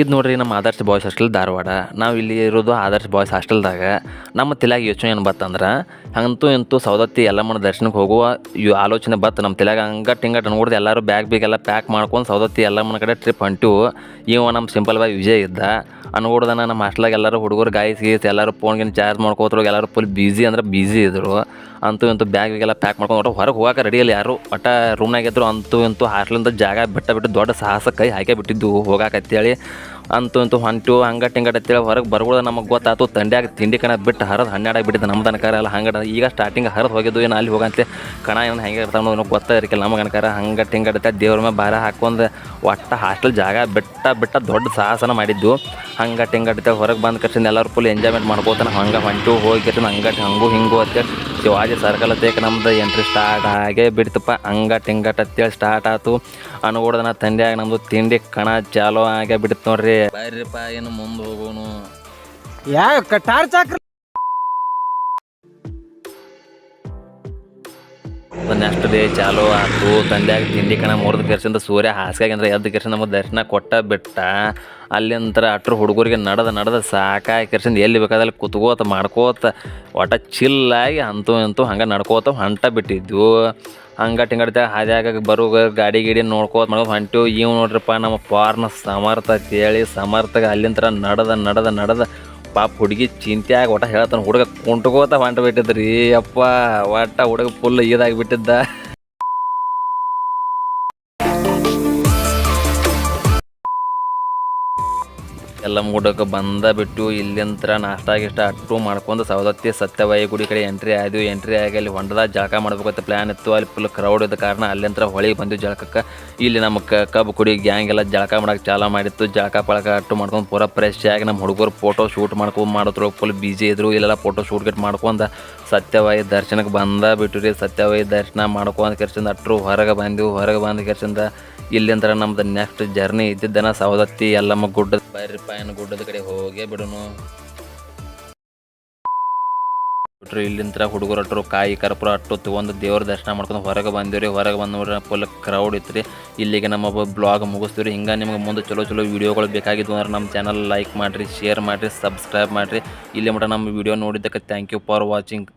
ಇದು ನೋಡ್ರಿ ನಮ್ಮ ಆದರ್ಶ ಬಾಯ್ಸ್ ಹಾಸ್ಟೆಲ್ ಧಾರವಾಡ. ನಾವು ಇಲ್ಲಿ ಇರೋದು ಆದರ್ಶ ಬಾಯ್ಸ್ ಹಾಸ್ಟೆಲ್ದಾಗ. ನಮ್ಮ ತಲೆಯಾಗ ಯೋಚನೆ ಏನು ಬತ್ತಂದ್ರೆ, ಅಂತೂ ಇಂತೂ ಸವದತ್ತಿ ಯಲ್ಲಮ್ಮನ ದರ್ಶನಕ್ಕೆ ಹೋಗುವ ಆಲೋಚನೆ ಬತ್ತು ನಮ್ಮ ತಲೆಯಾಗ. ಹಂಗಟ್ಟು ಹಿಂಗಟ್ಟು ಅನ್ಕೊಡ್ದು ಎಲ್ಲರೂ ಬ್ಯಾಗ್ ಪ್ಯಾಕ್ ಮಾಡ್ಕೊಂಡು ಸವದತ್ತಿ ಯಲ್ಲಮ್ಮನ ಕಡೆ ಟ್ರಿಪ್ ಹೊಂಟಿವು. ಇವ ನಮ್ಮ ಸಿಂಪಲ್ ಬಾಯ್ ವಿಜಯ್ ಇದ್ದ. ಅನ್ಕೊಡ್ದನ ನಮ್ಮ ಹಾಸ್ಟೆಲಾಗ ಎಲ್ಲರೂ ಹುಡುಗರು ಗಾಯ್ಸ್ ಎಲ್ಲರೂ ಫೋನ್ಗಿನ ಚಾರ್ಜ್ ಮಾಡ್ಕೋತ್ರು, ಎಲ್ಲರೂ ಫುಲ್ ಬ್ಯುಸಿ ಅಂದ್ರೆ ಬ್ಯುಸಿ ಇದ್ದರು. ಅಂತೂ ಇಂತೂ ಬ್ಯಾಗಿಗೆಲ್ಲ ಪ್ಯಾಕ್ ಮಾಡ್ಕೊಂಡು ಒಟ್ಟು ಹೊರಗೆ ಹೋಗಕ್ಕೆ ರೆಡಿಯಲ್ಲಿ ಯಾರು ಒಟ್ಟ ರೂಮ್ನಾಗ ಇದ್ರು. ಅಂತೂ ಇಂತೂ ಹಾಸ್ಟೆಲಿಂದ ಜಾಗ ಬಿಟ್ಟು ದೊಡ್ಡ ಸಾಹಸ ಕೈ ಹಾಕೇ ಬಿಟ್ಟಿದ್ದು ಹೋಗಾಕತ್ತೇಳಿ. ಅಂತೂ ಇಂತೂ ಹೊಂಟು ಹಂಗಟ್ಟು ಹಿಂಗಟ್ಟು ಅಂತೇಳಿ ಹೊರಗೆ ಬರ್ಬೋದು. ನಮಗೆ ಗೊತ್ತಾಯ್ತು ತಂಡ್ಯಾಗ ತಿಂಡಿ ಕಣ ಬಿಟ್ಟು ಹರಿದು 12 ಬಿಟ್ಟಿದ್ದು ನಮ್ಮ ತನಕಾರ ಎಲ್ಲ. ಹಂಗಡ ಈಗ ಸ್ಟಾರ್ಟಿಂಗ್ ಹರಿದು ಹೋಗಿದ್ದು ಏನು ಅಲ್ಲಿ ಹೋಗಂತೆ ಕಣ ಏನು ಹೆಂಗೆ ಇರ್ತಾವೆ ಅನ್ನೋದು ಗೊತ್ತಾಗಿರ್ಕಿಲ್ಲ ನಮ್ಮ ಕನಕಾರ. ಹಂಗಟ್ಟು ಹಿಂಗಟ್ಟು ದೇವ್ರ ಮೇಲೆ ಭಾರ ಹಾಕೊಂಡು ಒಟ್ಟ ಹಾಸ್ಟೆಲ್ ಜಾಗ ಬಿಟ್ಟ ದೊಡ್ಡ ಸಾಹಸನ ಮಾಡಿದ್ದು. ಹಂಗಟ್ಟು ಹಿಂಗಟ್ಟು ಹೊರಗೆ ಬಂದು ಕರ್ಸಿಂದ ಎಲ್ಲರೂ ಫುಲ್ ಎಂಜಾಯ್ಮೆಂಟ್ ಮಾಡ್ಕೋತಾನೆ. ಹಂಗೆ ಹೊಂಟು ಹೋಗಿ ಕರ್ಸಿಂದ ಹಂಗಟ್ಟು ಹಂಗೂ ಹಿಂಗೂ ಅಂತೇಳಿ ಶಿವಾಜಿ ಸರ್ಕಲ್ ಅತ್ತೇಕ ನಮ್ದು ಎಂಟ್ರಿ ಸ್ಟಾರ್ಟ್ ಆಗೇ ಬಿಡ್ತಪ್ಪ. ಹಂಗಟ್ಟು ಹಿಂಗಟ್ಟು ಅಂತೇಳಿ ಸ್ಟಾರ್ಟ್ ಆಯ್ತು. ಅನ್ಕೊಡ್ದನ ತಂಡ್ಯಾಗ ನಮ್ಮದು ತಿಂಡಿ ಕಣ ಚಾಲೋ ಆಗೇ ಬಿಡ್ತು ನೋಡ್ರಿ. ಬರ್ರಿಪ್ಪ ಏನು ಮುಂದೆ ಹೋಗೋನು. ಟಾರ್ಚ್ ಹಾಕ್ರಿ. ನೆಕ್ಸ್ಟ್ ಡೇ ಚಾಲೋ ಆಯ್ತು. ತಂಡ್ಯಾಗ ತಿಂಡಿ ಕಣ ಮುರಿದು ಕೆರ್ಸಿಂದ ಸೂರ್ಯ ಹಾಸಿಗೆ ಅಂದ್ರೆ ಎದ್ದು ಕೆರ್ಸಿಂದ ನಮಗೆ ದರ್ಶನ ಕೊಟ್ಟ ಬಿಟ್ಟ. ಅಲ್ಲಿಂತರ ಅಟ್ರು ಹುಡುಗರಿಗೆ ನಡೆದ ಸಾಕಾಗಿ ಕೆರ್ಸಿಂದ ಎಲ್ಲಿ ಬೇಕಾದಲ್ಲಿ ಕುತ್ಕೋತ ಮಾಡ್ಕೋತ ಒಟ್ಟ ಚಿಲ್ಲಾಗಿ ಅಂತೂ ಇಂತೂ ಹಂಗೆ ನಡ್ಕೋತ ಹೊಂಟ ಬಿಟ್ಟಿದ್ದು. ಹಂಗಟ್ಟು ಹಿಂಗಡ್ತ ಹಾದ್ಯಾಗ ಬರೋ ಗಾಡಿ ನೋಡ್ಕೋತ ಮಾಡ್ಕೋತ ಹೊಂಟು. ಇವು ನೋಡ್ರಿಪ್ಪ ನಮ್ಮ ಪಾರ್ನ ಸಮರ್ಥ ಅಂತೇಳಿ ಸಮರ್ಥಗೆ ಅಲ್ಲಿಂತರ ನಡೆದ ಪಾಪ ಹುಡುಗಿ ಚಿಂತ್ಯಾಗ ಒಟ್ಟ ಹೇಳ್ತಾನೆ. ಹುಡುಗ ಕುಂಟ್ಕೋತ ಹೊಂಟ ಬಿಟ್ಟಿದ್ರಿ ಅಪ್ಪ. ಒಟ್ಟ ಹುಡುಗ ಫುಲ್ ಇದಾಗಿಬಿಟ್ಟಿದ್ದ. ಯಲ್ಲಮ್ಮ ಗುಡ್ಡಕ್ಕೆ ಬಿಟ್ಟು ಇಲ್ಲಿಂತ್ರ ನಾಷ್ಟ ಗಿಷ್ಟ ಅಟ್ಟು ಮಾಡ್ಕೊಂಡು ಸವದತ್ತಿ ಸತ್ಯವಾಯಿ ಗುಡಿ ಕಡೆ ಎಂಟ್ರಿ ಆಗಿ ಅಲ್ಲಿ ಹೊಂಡದಾಗ ಜಳಕ ಮಾಡ್ಬೇಕಂತ ಪ್ಲ್ಯಾನ್ ಇತ್ತು. ಅಲ್ಲಿ ಫುಲ್ ಕ್ರೌಡ್ ಇದ್ದ ಕಾರಣ ಅಲ್ಲಿಂತ್ರ ಹೊಳಿಗೆ ಬಂದು ಜಳಕಕ್ಕೆ. ಇಲ್ಲಿ ನಮ್ಮ ಕಬ್ಬು ಕುಡಿ ಗ್ಯಾಂಗ್ ಎಲ್ಲ ಜಳಕ ಮಾಡೋಕೆ ಚಾಲ ಮಾಡಿತ್ತು. ಜಳಕ ಪಳಕ ಅಟ್ಟು ಮಾಡ್ಕೊಂಡು ಪೂರ ಫ್ರೆಶ್ ಆಗಿ ನಮ್ಮ ಹುಡುಗರು ಫೋಟೋ ಶೂಟ್ ಮಾಡಿದ್ರು. ಫುಲ್ ಬಿಜಿ ಇದ್ರು. ಇಲ್ಲೆಲ್ಲ ಫೋಟೋ ಶೂಟ್ ಗಿಟ್ ಮಾಡ್ಕೊಂಡು ಸತ್ಯವಾಯಿ ದರ್ಶನಕ್ಕೆ ಬಿಟ್ಟು ಸತ್ಯವಾಯಿ ದರ್ಶನ ಮಾಡ್ಕೊಂಡು ಕೆರ್ಸಿಂದ ಅಟ್ರು ಹೊರಗೆ ಬಂದು ಕೆರ್ಸಿಂದ ಇಲ್ಲಿಂದ್ರ ನಮ್ದು ನೆಕ್ಸ್ಟ್ ಜರ್ನಿ ಇದ್ದಿದ್ದನ ಸವದತ್ತಿ ಯಲ್ಲಮ್ಮ ಗುಡ್ಡದ ಗುಡ್ಡದ ಕಡೆ ಹೋಗೇ ಬಿಡೋನು. ಇಲ್ಲಿಂತ್ರ ಹುಡುಗರು ಅಟ್ರು ಕಾಯಿ ಕರ್ಪೂರ ಅಟ್ಟು ತೊಗೊಂಡು ದೇವ್ರ ದರ್ಶನ ಮಾಡ್ಕೊಂಡು ಹೊರಗೆ ಬಂದಿವ್ರಿ. ಹೊರಗೆ ಬಂದು ನೋಡ್ರಿ ಫುಲ್ ಕ್ರೌಡ್ ಇತ್ತು ರೀ. ಇಲ್ಲಿಗೆ ನಮ್ಮ ಬ್ಲಾಗ್ ಮುಗಿಸ್ತೀವಿ. ಹಿಂಗೆ ನಿಮ್ಗೆ ಮುಂದೆ ಚಲೋ ವೀಡಿಯೋಗಳು ಬೇಕಾಗಿದ್ದು ಅಂದ್ರೆ ನಮ್ಮ ಚಾನಲ್ ಲೈಕ್ ಮಾಡಿರಿ, ಶೇರ್ ಮಾಡಿರಿ, ಸಬ್ಸ್ಕ್ರೈಬ್ ಮಾಡಿರಿ. ಇಲ್ಲಿ ಮಟ್ಟ ನಮ್ಮ ವಿಡಿಯೋ ನೋಡಿದ್ದಕ್ಕೆ ಥ್ಯಾಂಕ್ ಯು ಫಾರ್ ವಾಚಿಂಗ್.